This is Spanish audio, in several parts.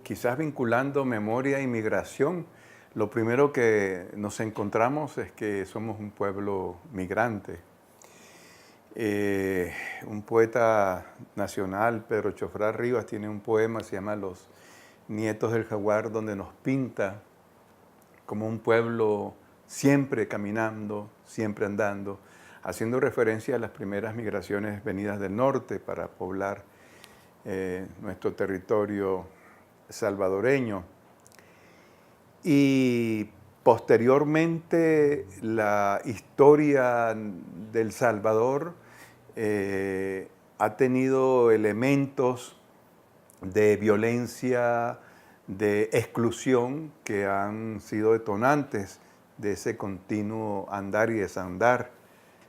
quizás vinculando memoria y migración, lo primero que nos encontramos es que somos un pueblo migrante. Un poeta nacional, Pedro Chofrá Rivas, tiene un poema, se llama Los Nietos del Jaguar, donde nos pinta como un pueblo siempre caminando, siempre andando, haciendo referencia a las primeras migraciones venidas del norte para poblar nuestro territorio salvadoreño. Y posteriormente la historia del Salvador ha tenido elementos de violencia, de exclusión que han sido detonantes de ese continuo andar y desandar.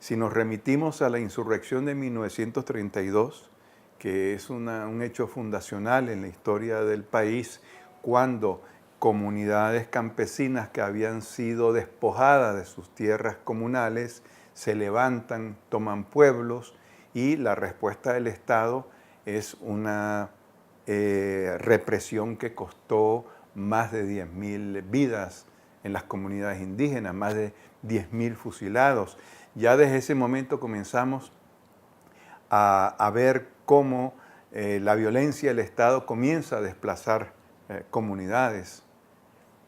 Si nos remitimos a la insurrección de 1932, que es un hecho fundacional en la historia del país, cuando comunidades campesinas que habían sido despojadas de sus tierras comunales se levantan, toman pueblos, y la respuesta del Estado es una represión que costó más de 10.000 vidas en las comunidades indígenas, más de 10.000 fusilados. Ya desde ese momento comenzamos a ver cómo la violencia del Estado comienza a desplazar comunidades.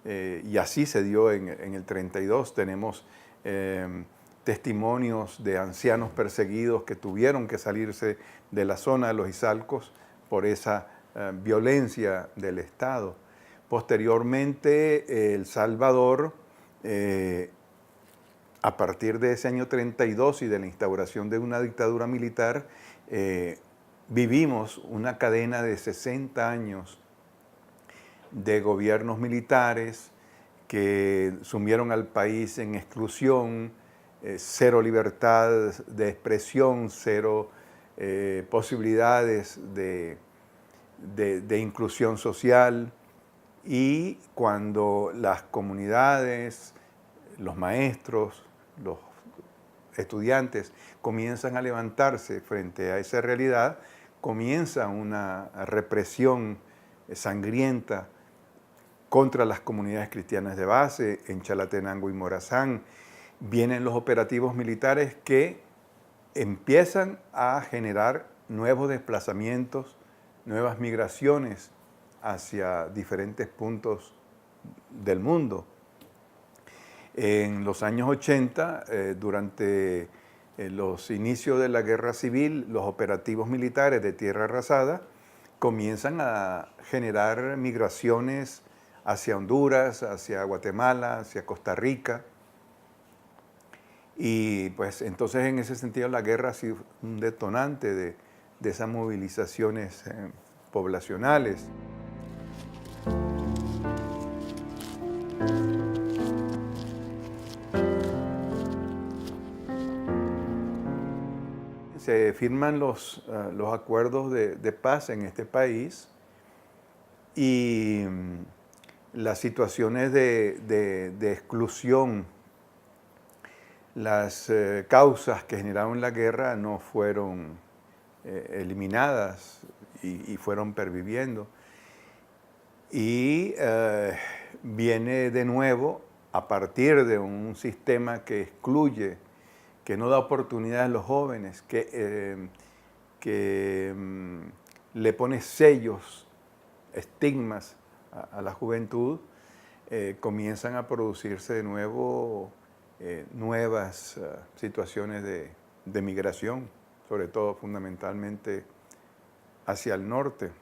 Y así se dio en el 32. Tenemos testimonios de ancianos perseguidos que tuvieron que salirse de la zona de los Izalcos por esa violencia del Estado. Posteriormente, El Salvador, a partir de ese año 32 y de la instauración de una dictadura militar, vivimos una cadena de 60 años de gobiernos militares que sumieron al país en exclusión, cero libertad de expresión, cero posibilidades de inclusión social. Y cuando las comunidades, los maestros, los estudiantes comienzan a levantarse frente a esa realidad, comienza una represión sangrienta contra las comunidades cristianas de base en Chalatenango y Morazán. Vienen los operativos militares que empiezan a generar nuevos desplazamientos, nuevas migraciones hacia diferentes puntos del mundo. En los años 80, durante los inicios de la guerra civil, los operativos militares de tierra arrasada comienzan a generar migraciones hacia Honduras, hacia Guatemala, hacia Costa Rica. Y pues entonces en ese sentido la guerra ha sido un detonante de esas movilizaciones poblacionales. Se firman los acuerdos de paz en este país, y las situaciones de exclusión, las causas que generaron la guerra no fueron eliminadas y fueron perviviendo. Y viene de nuevo a partir de un sistema que excluye, que no da oportunidades a los jóvenes, que le pone sellos, estigmas a la juventud, comienzan a producirse de nuevo nuevas situaciones de migración, sobre todo fundamentalmente hacia el norte.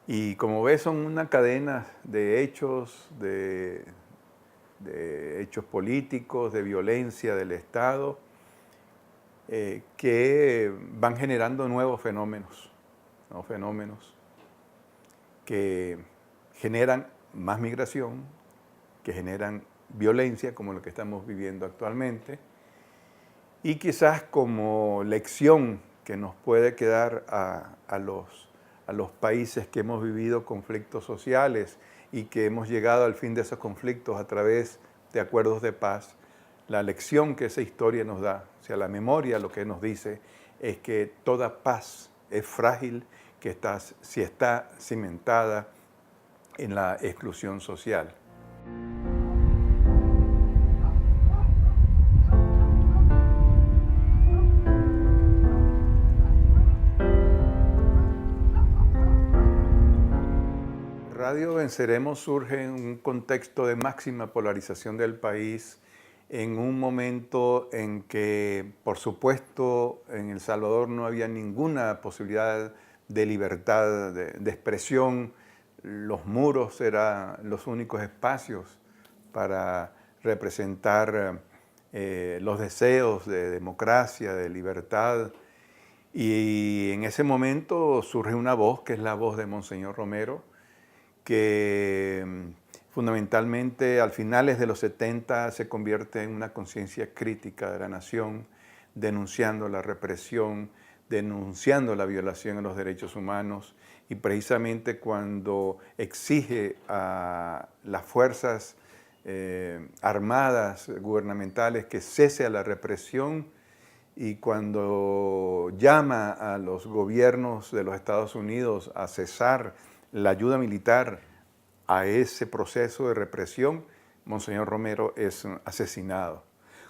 Y como ves, son una cadena de hechos, de hechos políticos, de violencia del Estado, que van generando nuevos fenómenos que generan más migración, que generan violencia, como lo que estamos viviendo actualmente, y quizás como lección que nos puede quedar a los países que hemos vivido conflictos sociales y que hemos llegado al fin de esos conflictos a través de acuerdos de paz, la lección que esa historia nos da, o sea, la memoria lo que nos dice es que toda paz es frágil, si está cimentada en la exclusión social. Radio Venceremos surge en un contexto de máxima polarización del país, en un momento en que, por supuesto, en El Salvador no había ninguna posibilidad de libertad de expresión. Los muros eran los únicos espacios para representar los deseos de democracia, de libertad. Y en ese momento surge una voz, que es la voz de Monseñor Romero, que fundamentalmente a finales de los 70 se convierte en una conciencia crítica de la nación, denunciando la represión, denunciando la violación de los derechos humanos, y precisamente cuando exige a las fuerzas armadas gubernamentales que cese a la represión, y cuando llama a los gobiernos de los Estados Unidos a cesar la ayuda militar a ese proceso de represión, Monseñor Romero es asesinado.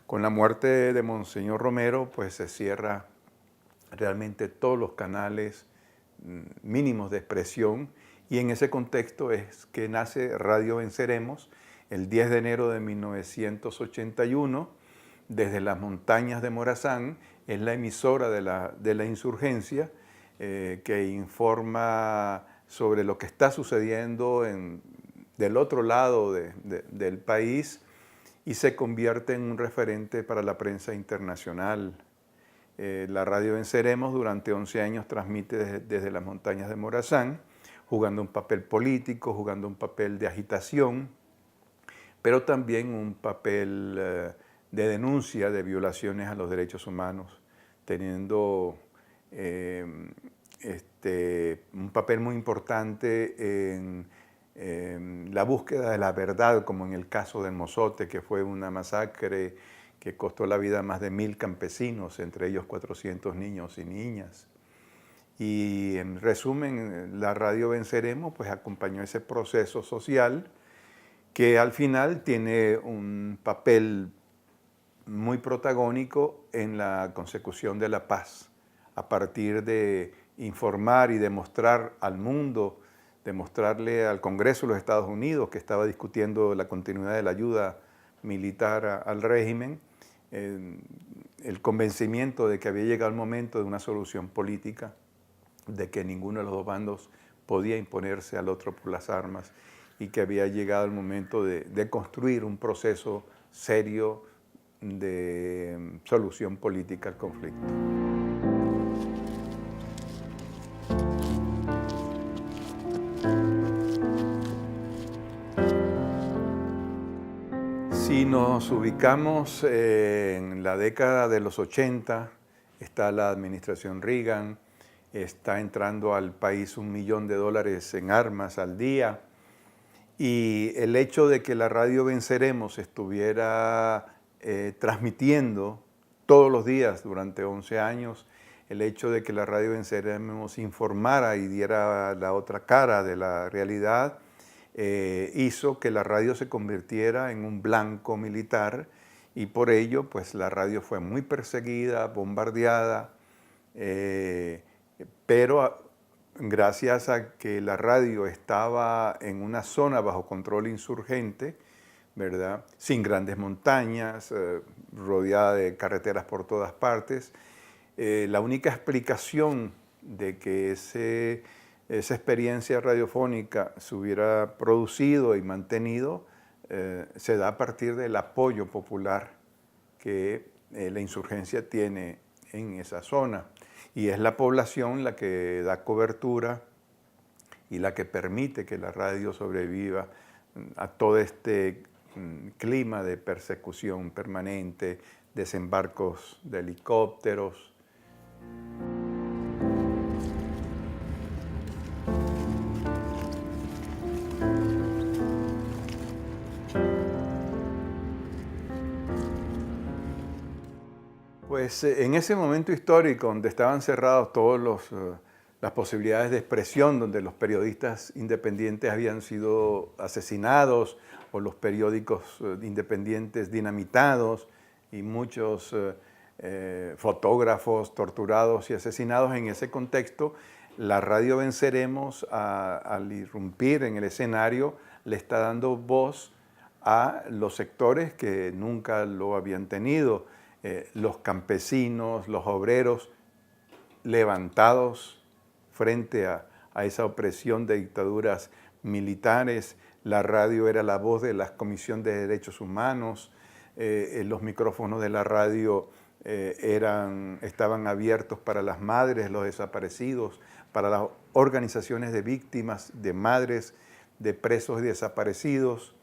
Con la muerte de Monseñor Romero, pues se cierra realmente todos los canales mínimos de expresión, y en ese contexto es que nace Radio Venceremos el 10 de enero de 1981, desde las montañas de Morazán. Es la emisora de la insurgencia que informa sobre lo que está sucediendo del otro lado del país, y se convierte en un referente para la prensa internacional. La Radio Venceremos durante 11 años transmite desde las montañas de Morazán, jugando un papel político, jugando un papel de agitación, pero también un papel de denuncia de violaciones a los derechos humanos, teniendo un papel muy importante en la búsqueda de la verdad, como en el caso del Mozote, que fue una masacre que costó la vida a más de 1000 campesinos, entre ellos 400 niños y niñas. Y en resumen, la Radio Venceremos pues acompañó ese proceso social, que al final tiene un papel muy protagónico en la consecución de la paz, a partir de informar y demostrar al mundo, demostrarle al Congreso de los Estados Unidos, que estaba discutiendo la continuidad de la ayuda militar al régimen, el convencimiento de que había llegado el momento de una solución política, de que ninguno de los dos bandos podía imponerse al otro por las armas, y que había llegado el momento de construir un proceso serio de solución política al conflicto. Si nos ubicamos en la década de los 80, está la administración Reagan, está entrando al país $1 millón en armas al día, y el hecho de que la Radio Venceremos estuviera transmitiendo todos los días durante 11 años, el hecho de que la Radio Venceremos informara y diera la otra cara de la realidad, hizo que la radio se convirtiera en un blanco militar, y por ello pues la radio fue muy perseguida, bombardeada, pero gracias a que la radio estaba en una zona bajo control insurgente, ¿verdad?, sin grandes montañas, rodeada de carreteras por todas partes, la única explicación de que esa experiencia radiofónica se hubiera producido y mantenido se da a partir del apoyo popular que la insurgencia tiene en esa zona. Y es la población la que da cobertura y la que permite que la radio sobreviva a todo este clima de persecución permanente, desembarcos de helicópteros. Pues en ese momento histórico donde estaban cerrados todos los las posibilidades de expresión, donde los periodistas independientes habían sido asesinados o los periódicos independientes dinamitados y muchos fotógrafos torturados y asesinados. En ese contexto, la radio Venceremos, al irrumpir en el escenario, le está dando voz a los sectores que nunca lo habían tenido, los campesinos, los obreros levantados frente a esa opresión de dictaduras militares. La radio era la voz de la Comisión de Derechos Humanos, los micrófonos de la radio estaban abiertos para las madres, los desaparecidos, para las organizaciones de víctimas, de madres, de presos y desaparecidos.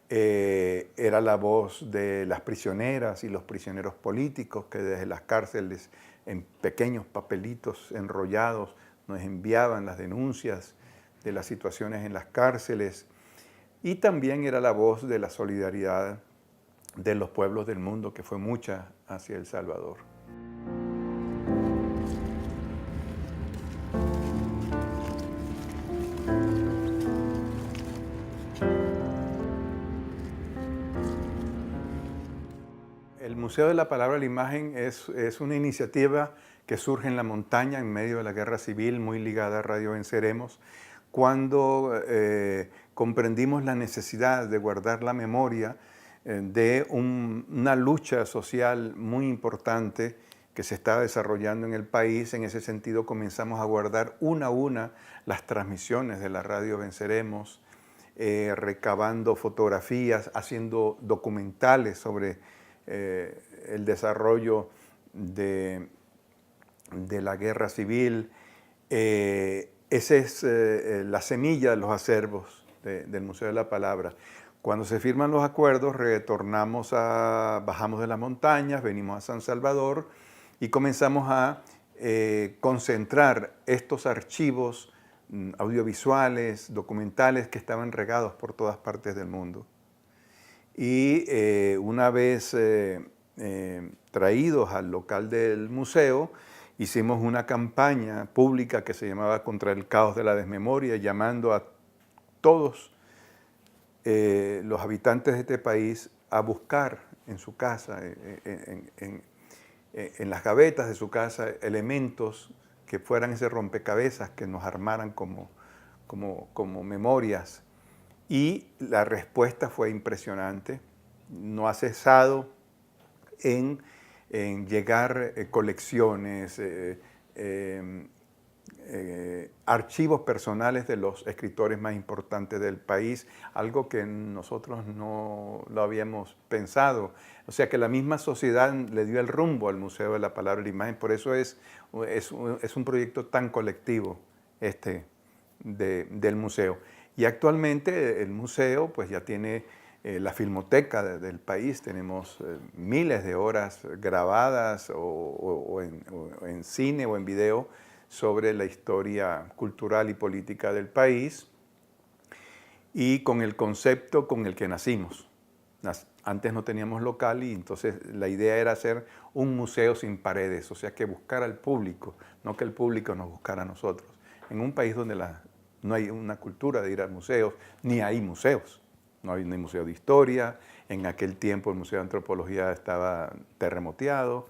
Era la voz de las prisioneras y los prisioneros políticos que desde las cárceles, en pequeños papelitos enrollados, nos enviaban las denuncias de las situaciones en las cárceles. Y también era la voz de la solidaridad de los pueblos del mundo, que fue mucha hacia El Salvador. El Museo de la Palabra y la Imagen es una iniciativa que surge en la montaña en medio de la guerra civil, muy ligada a Radio Venceremos, cuando comprendimos la necesidad de guardar la memoria de una lucha social muy importante que se estaba desarrollando en el país. En ese sentido comenzamos a guardar una a una las transmisiones de la radio Venceremos, recabando fotografías, haciendo documentales sobre el desarrollo de la guerra civil. Esa es la semilla de los acervos del Museo de la Palabra. Cuando se firman los acuerdos, bajamos de las montañas, venimos a San Salvador y comenzamos a concentrar estos archivos audiovisuales, documentales que estaban regados por todas partes del mundo. Y una vez traídos al local del museo, hicimos una campaña pública que se llamaba Contra el Caos de la Desmemoria, llamando a todos los habitantes de este país a buscar en su casa, en las gavetas de su casa, elementos que fueran ese rompecabezas que nos armaran como memorias. Y la respuesta fue impresionante. No ha cesado en llegar colecciones, archivos personales de los escritores más importantes del país, algo que nosotros no lo habíamos pensado. O sea que la misma sociedad le dio el rumbo al Museo de la Palabra y la Imagen. Por eso es un proyecto tan colectivo del museo. Y actualmente el museo pues ya tiene la filmoteca del país. Tenemos miles de horas grabadas o en cine o en video sobre la historia cultural y política del país y con el concepto con el que nacimos. Antes no teníamos local y entonces la idea era hacer un museo sin paredes, o sea que buscar al público, no que el público nos buscara a nosotros. En un país donde no hay una cultura de ir a museos, ni hay museos. No hay ni museo de historia, en aquel tiempo el Museo de Antropología estaba terremoteado.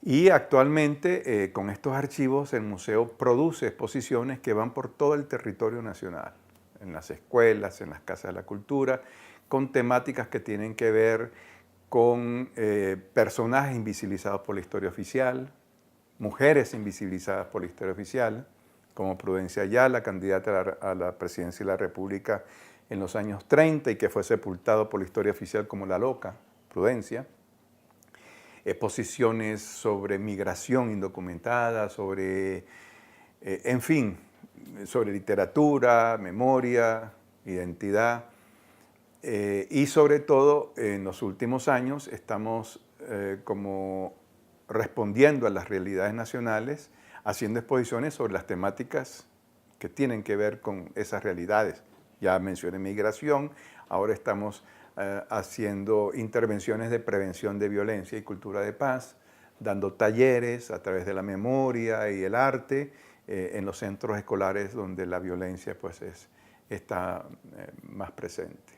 Y actualmente con estos archivos el museo produce exposiciones que van por todo el territorio nacional, en las escuelas, en las casas de la cultura, con temáticas que tienen que ver con personajes invisibilizados por la historia oficial, mujeres invisibilizadas por la historia oficial, como Prudencia Ayala, candidata a la presidencia de la República en los años 30 y que fue sepultado por la historia oficial como la loca, Prudencia. Exposiciones sobre migración indocumentada, en fin, sobre literatura, memoria, identidad. Y sobre todo, en los últimos años estamos como respondiendo a las realidades nacionales, haciendo exposiciones sobre las temáticas que tienen que ver con esas realidades. Ya mencioné migración, ahora estamos haciendo intervenciones de prevención de violencia y cultura de paz, dando talleres a través de la memoria y el arte en los centros escolares donde la violencia pues está más presente.